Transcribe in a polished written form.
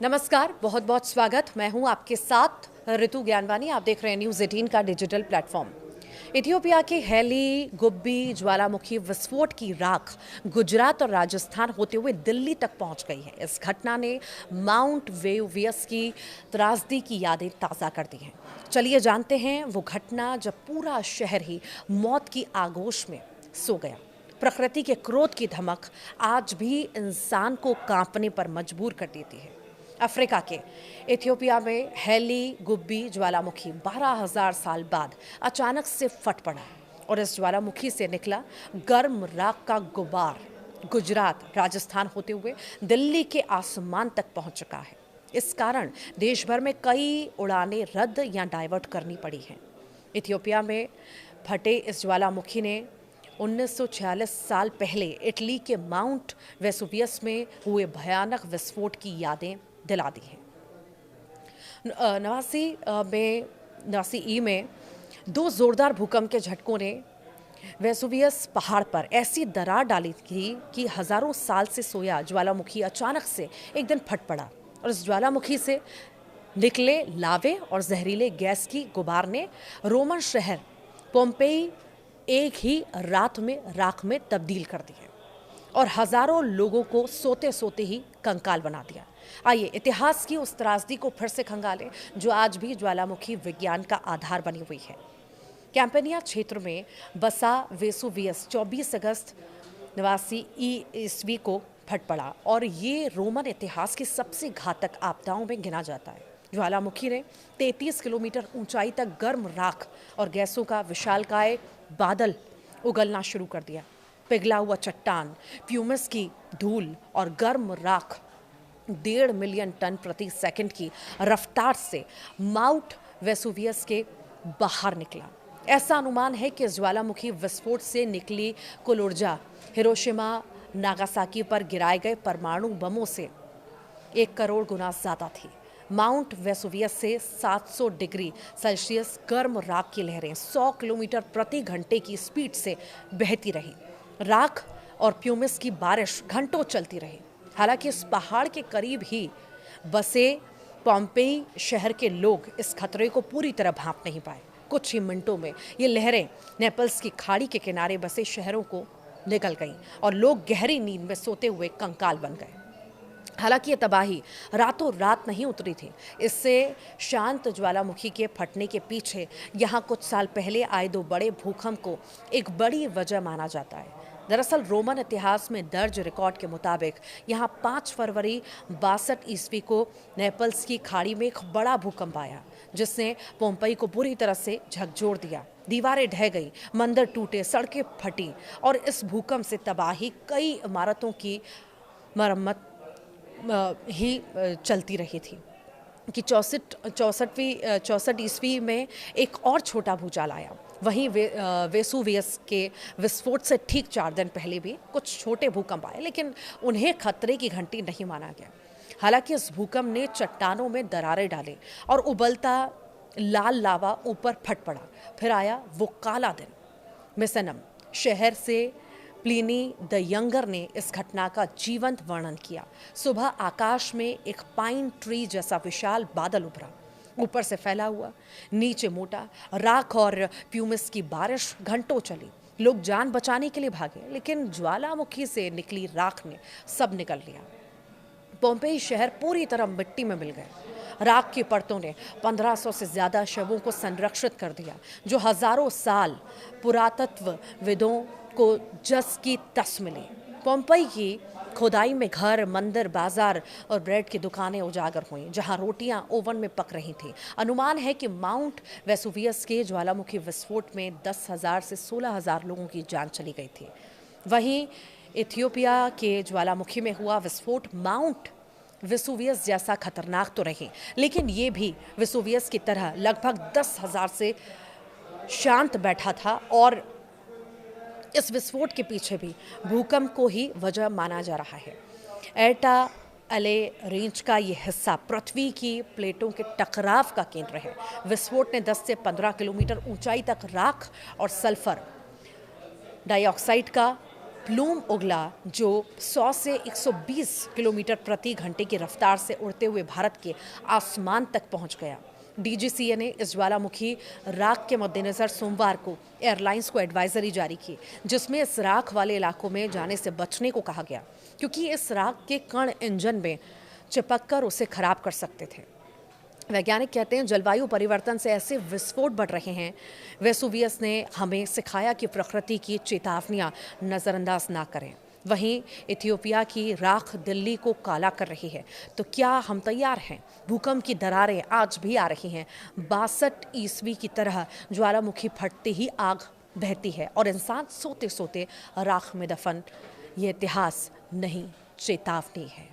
नमस्कार, बहुत बहुत स्वागत। मैं हूं आपके साथ ऋतु ज्ञानवानी। आप देख रहे हैं न्यूज़ 18 का डिजिटल प्लेटफॉर्म। इथियोपिया के हेली गुब्बी ज्वालामुखी विस्फोट की राख गुजरात और राजस्थान होते हुए दिल्ली तक पहुंच गई है। इस घटना ने माउंट वेसुवियस की त्रासदी की यादें ताज़ा कर दी हैं। चलिए जानते हैं वो घटना जब पूरा शहर ही मौत की आगोश में सो गया। प्रकृति के क्रोध की धमक आज भी इंसान को कांपने पर मजबूर कर देती है। अफ्रीका के इथियोपिया में हेली गुब्बी ज्वालामुखी 12,000 साल बाद अचानक से फट पड़ा और इस ज्वालामुखी से निकला गर्म राख का गुबार गुजरात राजस्थान होते हुए दिल्ली के आसमान तक पहुंच चुका है। इस कारण देश भर में कई उड़ानें रद्द या डाइवर्ट करनी पड़ी हैं। इथियोपिया में फटे इस ज्वालामुखी ने 1946 साल पहले इटली के माउंट वेसुवियस में हुए भयानक विस्फोट की यादें दिला दी है। नवासी ई में दो जोरदार भूकंप के झटकों ने वेसुवियस पहाड़ पर ऐसी दरार डाली थी कि हजारों साल से सोया ज्वालामुखी अचानक से एक दिन फट पड़ा और इस ज्वालामुखी से निकले लावे और जहरीले गैस की गुबार ने रोमन शहर पोम्पेई एक ही रात में राख में तब्दील कर दी है और हजारों लोगों को सोते सोते ही कंकाल बना दिया। आइए इतिहास की उस त्रासदी को फिर से खंगालें जो आज भी ज्वालामुखी विज्ञान का आधार बनी हुई है। कैंपेनिया क्षेत्र में बसा वेसुवियस 24 अगस्त 89 ईस्वी को फट पड़ा और ये रोमन इतिहास की सबसे घातक आपदाओं में गिना जाता है। ज्वालामुखी ने 33 किलोमीटर ऊंचाई तक गर्म राख और गैसों का विशालकाय बादल उगलना शुरू कर दिया। पिघला हुआ चट्टान, फ्यूमस की धूल और गर्म राख 1.5 मिलियन टन प्रति सेकंड की रफ्तार से माउंट वेसुवियस के बाहर निकला। ऐसा अनुमान है कि ज्वालामुखी विस्फोट से निकली कुल ऊर्जा हिरोशिमा नागासाकी पर गिराए गए परमाणु बमों से 1 करोड़ गुना ज्यादा थी। माउंट वेसुवियस से 700 डिग्री सेल्सियस गर्म राख की लहरें 100 किलोमीटर प्रति घंटे की स्पीड से बहती रही। राख और प्यूमिस की बारिश घंटों चलती रही। हालांकि इस पहाड़ के करीब ही बसे पोम्पेई शहर के लोग इस खतरे को पूरी तरह भांप नहीं पाए। कुछ ही मिनटों में ये लहरें नेपल्स की खाड़ी के किनारे बसे शहरों को निकल गईं और लोग गहरी नींद में सोते हुए कंकाल बन गए। हालांकि ये तबाही रातों रात नहीं उतरी थी। इससे शांत ज्वालामुखी के फटने के पीछे यहाँ कुछ साल पहले आए 2 बड़े भूकंप को एक बड़ी वजह माना जाता है। दरअसल रोमन इतिहास में दर्ज रिकॉर्ड के मुताबिक यहाँ 5 फरवरी 62 ईस्वी को नेपल्स की खाड़ी में एक बड़ा भूकंप आया जिसने पोम्पेई को बुरी तरह से झकझोर दिया। दीवारें ढह गई, मंदिर टूटे, सड़कें फटी और इस भूकंप से तबाही कई इमारतों की मरम्मत ही चलती रही थी कि 64 ईस्वी में एक और छोटा भूचाल आया। वहीं वेसुवियस के विस्फोट से ठीक 4 दिन पहले भी कुछ छोटे भूकंप आए, लेकिन उन्हें खतरे की घंटी नहीं माना गया। हालांकि इस भूकंप ने चट्टानों में दरारें डाली और उबलता लाल लावा ऊपर फट पड़ा। फिर आया वो काला दिन। मिसेनम शहर से प्लिनी द यंगर ने इस घटना का जीवंत वर्णन किया। सुबह आकाश में एक पाइन ट्री जैसा विशाल बादल उभरा, ऊपर से फैला हुआ, नीचे मोटा राख और प्यूमिस की बारिश घंटों चली। लोग जान बचाने के लिए भागे, लेकिन ज्वालामुखी से निकली राख ने सब निगल लिया। पोम्पेई शहर पूरी तरह मिट्टी में मिल गए। राख की परतों ने 1500 से ज्यादा शवों को संरक्षित कर दिया, जो हजारों साल पुरातत्वविदों को जस की तस मिली। पोम्पेई की खुदाई में घर, मंदिर, बाजार और ब्रेड की दुकानें उजागर हुईं, जहां रोटियां ओवन में पक रही थीं। अनुमान है कि माउंट वेसुवियस के ज्वालामुखी विस्फोट में 10,000 से 16,000 लोगों की जान चली गई थी। वहीं इथियोपिया के ज्वालामुखी में हुआ विस्फोट माउंट वेसुवियस जैसा खतरनाक तो नहीं, लेकिन ये भी वेसुवियस की तरह लगभग 10,000 से शांत बैठा था और इस विस्फोट के पीछे भी भूकंप को ही वजह माना जा रहा है। एटा अले रेंज का ये हिस्सा पृथ्वी की प्लेटों के टकराव का केंद्र है। विस्फोट ने 10 से 15 किलोमीटर ऊंचाई तक राख और सल्फर डाइऑक्साइड का प्लूम उगला जो 100 से 120 किलोमीटर प्रति घंटे की रफ्तार से उड़ते हुए भारत के आसमान तक पहुंच गया। डीजीसीए ने इस ज्वालामुखी राख के मद्देनजर सोमवार को एयरलाइंस को एडवाइजरी जारी की, जिसमें इस राख वाले इलाकों में जाने से बचने को कहा गया, क्योंकि इस राख के कण इंजन में चिपककर उसे खराब कर सकते थे। वैज्ञानिक कहते हैं जलवायु परिवर्तन से ऐसे विस्फोट बढ़ रहे हैं। वेसुवियस ने हमें सिखाया कि प्रकृति की चेतावनियां नज़रअंदाज ना करें। वहीं इथियोपिया की राख दिल्ली को काला कर रही है, तो क्या हम तैयार हैं? भूकंप की दरारें आज भी आ रही हैं। 62 ईस्वी की तरह ज्वालामुखी फटते ही आग बहती है और इंसान सोते सोते राख में दफन। ये इतिहास नहीं, चेतावनी है।